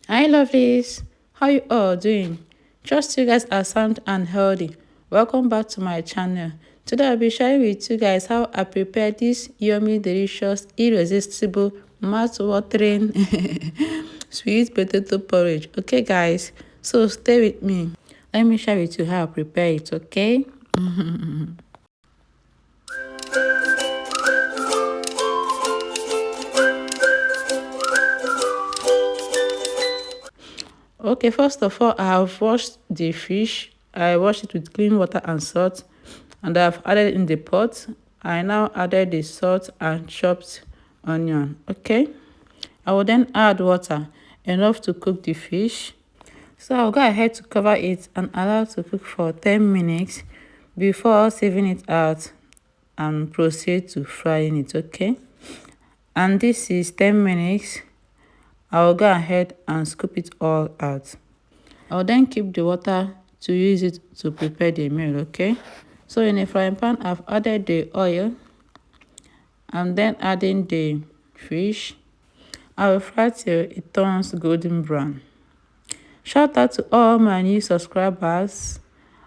Hi lovelies, how you all doing? Trust you guys are sound and healthy. Welcome back to my channel. Today I'll be sharing with you guys how I prepare this yummy, delicious, irresistible, mouth-watering sweet potato porridge. Okay guys, so stay with me. Let me share with you how I prepare it, okay? Okay, first of all, I have washed the fish. I washed it with clean water and salt, and I've added in the pot. I now added the salt and chopped onion. Okay, I will then add water enough to cook the fish. So I'll go ahead to cover it and allow it to cook for 10 minutes before saving it out and proceed to frying it. Okay, and this is 10 minutes. I will go ahead and scoop it all out. I'll then keep the water to use it to prepare the meal, okay? So in a frying pan, I've added the oil and then adding the fish. I will fry till it turns golden brown. Shout out to all my new subscribers.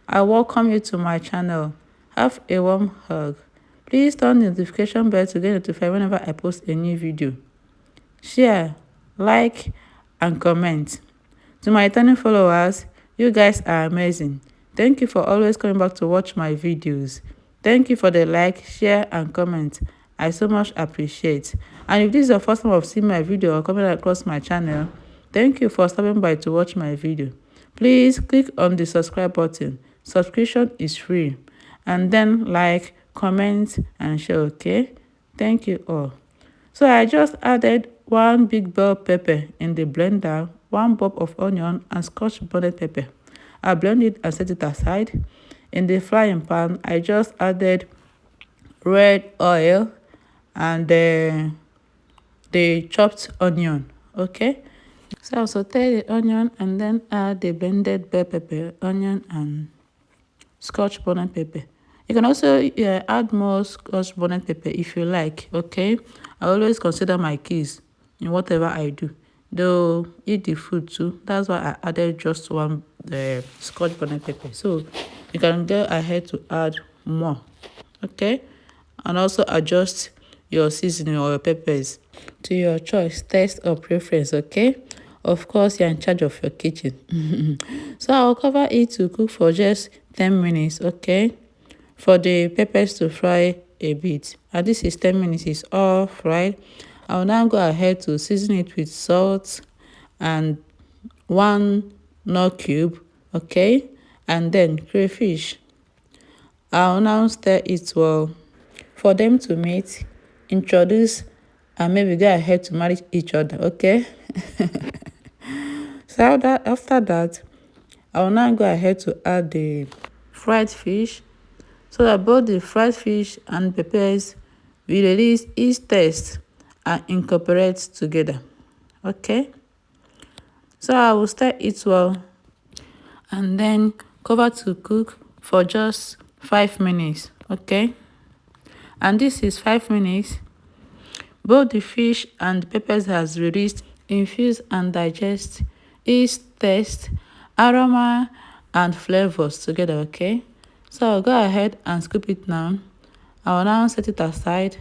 I welcome you to my channel. Have a warm hug. Please turn the notification bell to get notified whenever I post a new video. Share, like, and comment. To my returning followers, you guys are amazing. Thank you for always coming back to watch my videos. Thank you for the like, share, and comment. I so much appreciate. And if this is your first time of seeing my video or coming across my channel, thank you for stopping by to watch my video. Please click on the subscribe button. Subscription is free. And then like, comment, and share, okay? Thank you all. So I just added one big bell pepper in the blender, one bulb of onion, and scotch bonnet pepper. I blend it and set it aside. In the frying pan, I just added red oil and the chopped onion. Okay, so I'll saute the onion and then add the blended bell pepper, onion, and scotch bonnet pepper. You can also add more scotch bonnet pepper if you like, okay? I always consider my kids in whatever I do. They'll eat the food too. That's why I added just one scotch bonnet pepper. So you can go ahead to add more, okay? And also adjust your seasoning or your peppers to your choice, taste, or preference, okay? Of course, you're in charge of your kitchen. So I'll cover it to cook for just 10 minutes, okay? For the peppers to fry a bit. And this is 10 minutes, it's all fried. I'll now go ahead to season it with salt and one knorr cube, okay? And then crayfish. I'll now stir it well for them to meet, introduce, and maybe go ahead to marry each other, okay? So after that, I will now go ahead to add the fried fish so that both the fried fish and peppers will release each taste and incorporate together, okay? So I will stir it well and then cover to cook for just 5 minutes, okay? And this is 5 minutes. Both the fish and the peppers has released, infuse, and digest each taste, aroma, and flavors together, okay? So I'll go ahead and scoop it now. I will now set it aside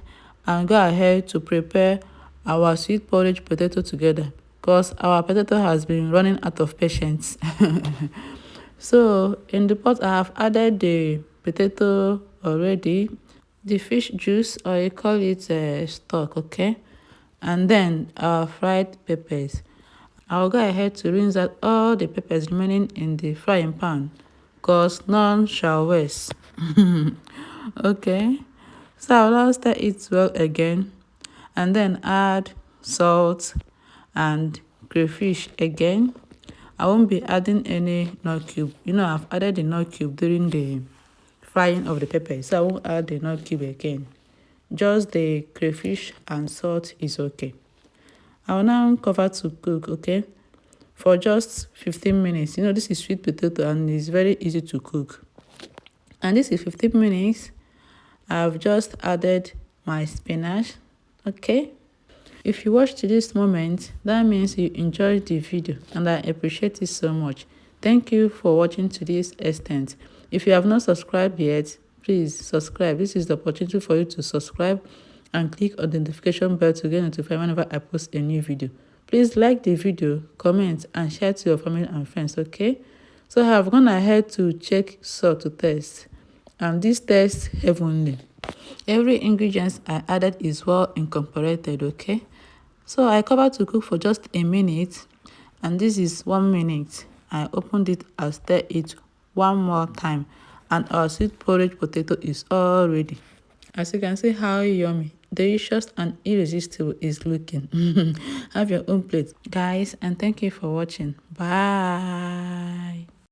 and go ahead to prepare our sweet porridge potato together because our potato has been running out of patience. So in the pot, I have added the potato already, the fish juice, or you call it stock, okay? And then our fried peppers. I'll go ahead to rinse out all the peppers remaining in the frying pan because none shall waste. Okay, so I'll now stir it well again and then add salt and crayfish again. I won't be adding any knorr cube. You know, I've added the knorr cube during the frying of the pepper, so I won't add the knorr cube again. Just the crayfish and salt is okay. I will now cover to cook, okay, for just 15 minutes. You know, this is sweet potato and it's very easy to cook. And this is 15 minutes. I've just added my spinach, okay. If you watch to this moment, that means you enjoyed the video and I appreciate it so much. Thank you for watching to this extent. If you have not subscribed yet, please subscribe. This is the opportunity for you to subscribe and click on the notification bell to get notified whenever I post a new video. Please like the video, comment and share to your family and friends, okay? So I have gone ahead to check salt to test, and this tastes heavenly. Every ingredient I added is well incorporated, okay? So I covered to cook for just a minute, and this is 1 minute. I opened it and stir it one more time, and our sweet porridge potato is all ready. As you can see how yummy, delicious and irresistible is looking. Have your own plate, guys, and thank you for watching. Bye.